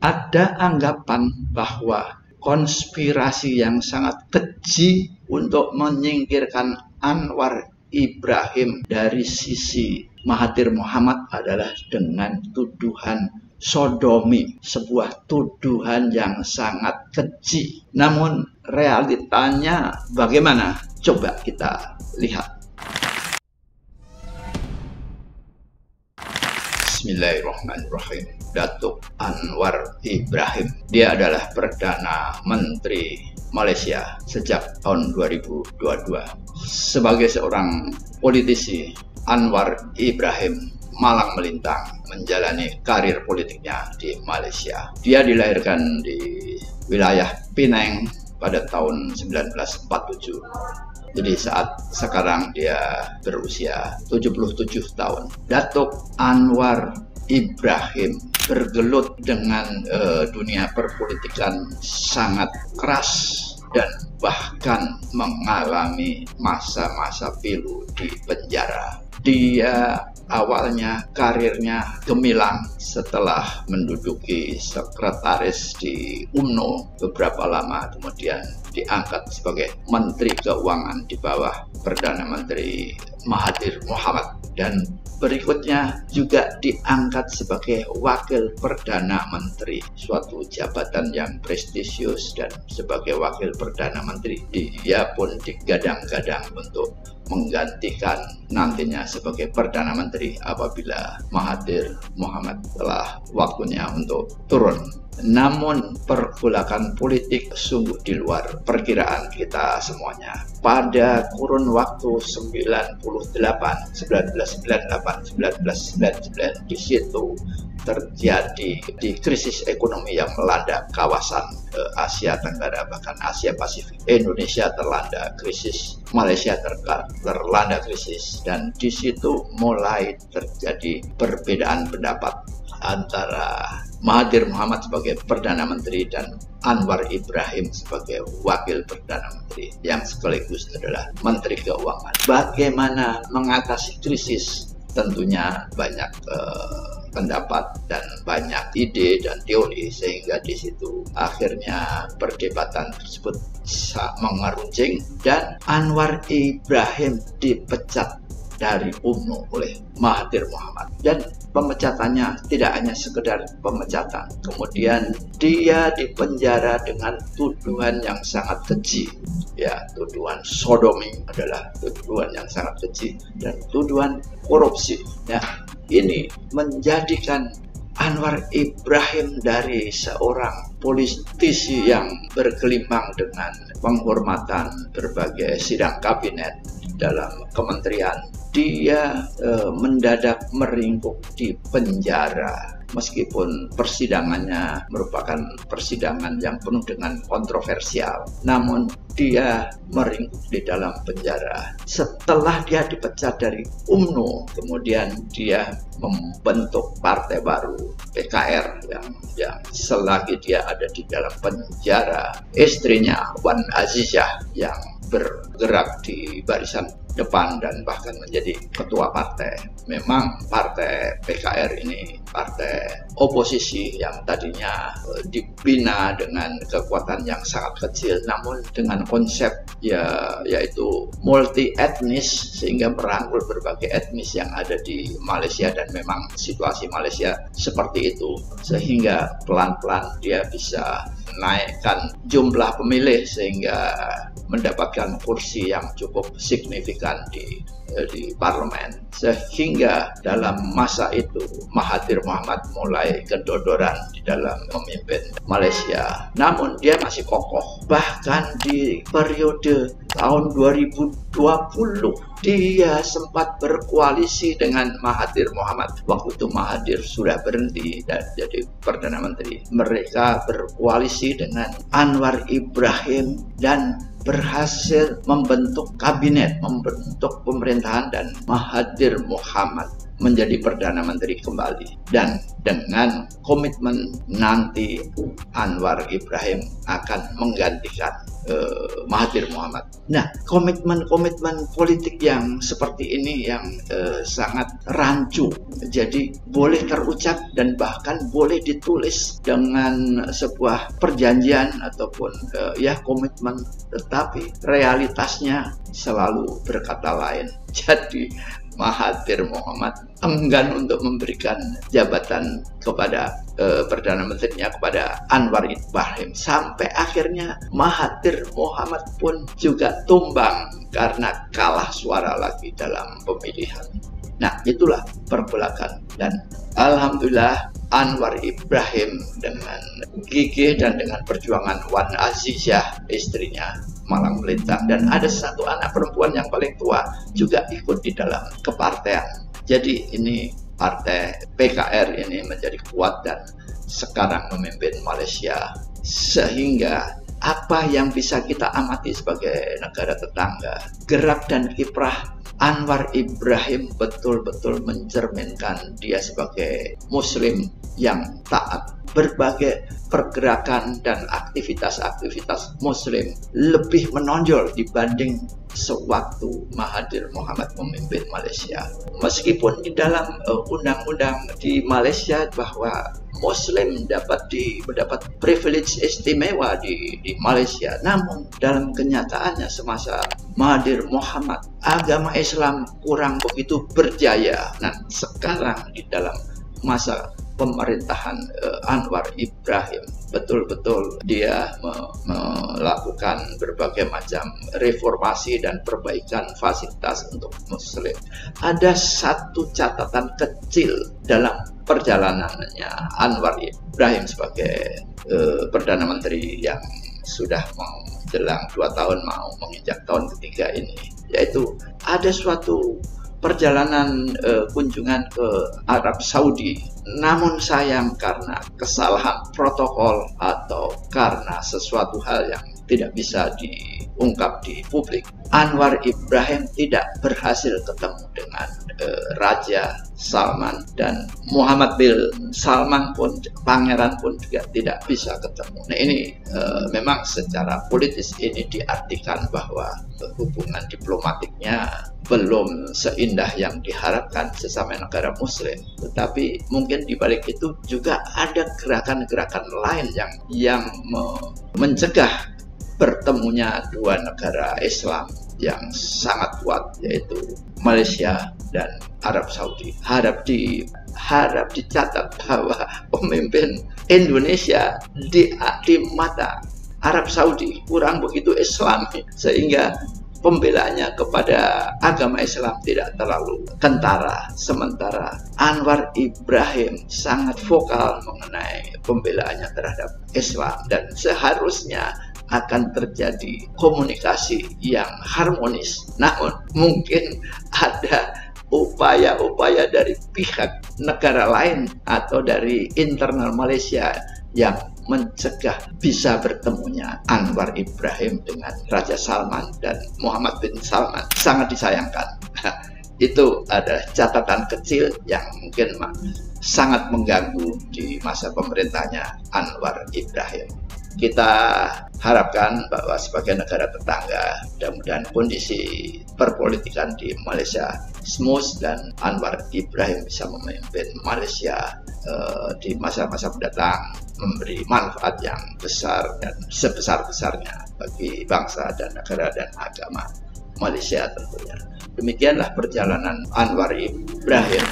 Ada anggapan bahwa konspirasi yang sangat keji untuk menyingkirkan Anwar Ibrahim dari sisi Mahathir Mohamad adalah dengan tuduhan sodomi, sebuah tuduhan yang sangat keji. Namun realitanya bagaimana? Coba kita lihat. Bismillahirrahmanirrahim. Datuk Anwar Ibrahim, dia adalah Perdana Menteri Malaysia sejak tahun 2022. Sebagai seorang politisi, Anwar Ibrahim malang melintang menjalani karir politiknya di Malaysia. Dia dilahirkan di wilayah Penang pada tahun 1947. Jadi saat sekarang dia berusia 77 tahun. Datuk Anwar Ibrahim bergelut dengan dunia perpolitikan sangat keras dan bahkan mengalami masa-masa pilu di penjara. Dia awalnya karirnya gemilang setelah menduduki sekretaris di UMNO beberapa lama, kemudian diangkat sebagai Menteri Keuangan di bawah Perdana Menteri Mahathir Mohamad, dan berikutnya juga diangkat sebagai Wakil Perdana Menteri, suatu jabatan yang prestisius, dan sebagai Wakil Perdana Menteri dia pun digadang-gadang untuk menggantikan nantinya sebagai Perdana Menteri apabila Mahathir Mohamad telah waktunya untuk turun. Namun pergolakan politik sungguh di luar perkiraan kita semuanya. Pada kurun waktu 1999 di situ terjadi di krisis ekonomi yang melanda kawasan Asia Tenggara, bahkan Asia Pasifik. Indonesia terlanda krisis, Malaysia terlanda krisis, dan di situ mulai terjadi perbedaan pendapat antara Mahathir Mohamad sebagai Perdana Menteri dan Anwar Ibrahim sebagai Wakil Perdana Menteri yang sekaligus adalah Menteri Keuangan. Bagaimana mengatasi krisis? Tentunya banyak pendapat dan banyak ide dan teori, sehingga di situ akhirnya perdebatan tersebut mengeruncing dan Anwar Ibrahim dipecat dari UMNO oleh Mahathir Mohamad. Dan pemecatannya tidak hanya sekedar pemecatan, kemudian dia dipenjara dengan tuduhan yang sangat keji. Ya, tuduhan sodomi adalah tuduhan yang sangat keji, dan tuduhan korupsi. Ya, ini menjadikan Anwar Ibrahim dari seorang politisi yang bergelimang dengan penghormatan berbagai sidang kabinet dalam kementerian, dia mendadak meringkuk di penjara. Meskipun persidangannya merupakan persidangan yang penuh dengan kontroversial, namun dia meringkuk di dalam penjara. Setelah dia dipecat dari UMNO, kemudian dia membentuk partai baru, PKR, yang selagi dia ada di dalam penjara, istrinya Wan Azizah yang bergerak di barisan depan dan bahkan menjadi ketua partai. Memang partai PKR ini partai oposisi yang tadinya dibina dengan kekuatan yang sangat kecil, namun dengan konsep yaitu multi etnis, sehingga merangkul berbagai etnis yang ada di Malaysia, dan memang situasi Malaysia seperti itu, sehingga pelan-pelan dia bisa menaikkan jumlah pemilih sehingga mendapatkan kursi yang cukup signifikan di parlemen, sehingga dalam masa itu Mahathir Mohamad mulai kedodoran di dalam memimpin Malaysia. Namun dia masih kokoh, bahkan di periode tahun 2020 dia sempat berkoalisi dengan Mahathir Mohamad. Waktu itu Mahathir sudah berhenti dan jadi Perdana Menteri. Mereka berkoalisi dengan Anwar Ibrahim dan berhasil membentuk kabinet, membentuk pemerintahan, dan Mahathir Mohamad menjadi Perdana Menteri kembali, dan dengan komitmen nanti Anwar Ibrahim akan menggantikan Mahathir Mohamad. Nah, komitmen politik yang seperti ini yang sangat rancu, jadi boleh terucap dan bahkan boleh ditulis dengan sebuah perjanjian ataupun komitmen, tetapi realitasnya selalu berkata lain. Jadi Mahathir Mohamad enggan untuk memberikan jabatan kepada Perdana Menterinya kepada Anwar Ibrahim, sampai akhirnya Mahathir Mohamad pun juga tumbang karena kalah suara lagi dalam pemilihan. Nah, itulah pergolakan, dan alhamdulillah Anwar Ibrahim dengan gigih dan dengan perjuangan Wan Azizah istrinya malang melintang, dan ada satu anak perempuan yang paling tua juga ikut di dalam kepartean. Jadi ini partai PKR ini menjadi kuat dan sekarang memimpin Malaysia, sehingga apa yang bisa kita amati sebagai negara tetangga, gerak dan kiprah Anwar Ibrahim betul-betul mencerminkan dia sebagai Muslim yang taat. Berbagai pergerakan dan aktivitas-aktivitas Muslim lebih menonjol dibanding sewaktu Mahathir Mohamad memimpin Malaysia. Meskipun di dalam undang-undang di Malaysia bahwa Muslim mendapat privilege istimewa di Malaysia, namun dalam kenyataannya semasa Mahathir Mohamad agama Islam kurang begitu berjaya. Nah, sekarang di dalam masa pemerintahan Anwar Ibrahim betul-betul dia melakukan berbagai macam reformasi dan perbaikan fasilitas untuk Muslim. Ada satu catatan kecil dalam perjalanannya Anwar Ibrahim sebagai Perdana Menteri yang sudah menjelang 2 tahun mau menginjak tahun ketiga ini, yaitu ada suatu perjalanan kunjungan ke Arab Saudi, namun sayang karena kesalahan protokol atau karena sesuatu hal yang tidak bisa diungkap di publik, Anwar Ibrahim tidak berhasil ketemu dengan Raja Salman, dan Muhammad bin Salman pun, pangeran pun juga tidak bisa ketemu. Nah, ini memang secara politis ini diartikan bahwa hubungan diplomatiknya belum seindah yang diharapkan sesama negara Muslim. Tetapi mungkin di balik itu juga ada gerakan-gerakan lain yang mencegah bertemunya dua negara Islam yang sangat kuat, yaitu Malaysia dan Arab Saudi. Harap dicatat bahwa pemimpin Indonesia di mata Arab Saudi kurang begitu Islam, sehingga pembelaannya kepada agama Islam tidak terlalu kentara. Sementara Anwar Ibrahim sangat vokal mengenai pembelaannya terhadap Islam, dan seharusnya akan terjadi komunikasi yang harmonis. Namun mungkin ada upaya-upaya dari pihak negara lain atau dari internal Malaysia yang mencegah bisa bertemunya Anwar Ibrahim dengan Raja Salman dan Muhammad bin Salman. Sangat disayangkan. Itu adalah catatan kecil yang mungkin sangat mengganggu di masa pemerintahnya Anwar Ibrahim. Kita harapkan bahwa sebagai negara tetangga, mudah-mudahan kondisi perpolitikan di Malaysia smooth dan Anwar Ibrahim bisa memimpin Malaysia di masa-masa mendatang, memberi manfaat yang besar dan sebesar-besarnya bagi bangsa dan negara dan agama Malaysia tentunya. Demikianlah perjalanan Anwar Ibrahim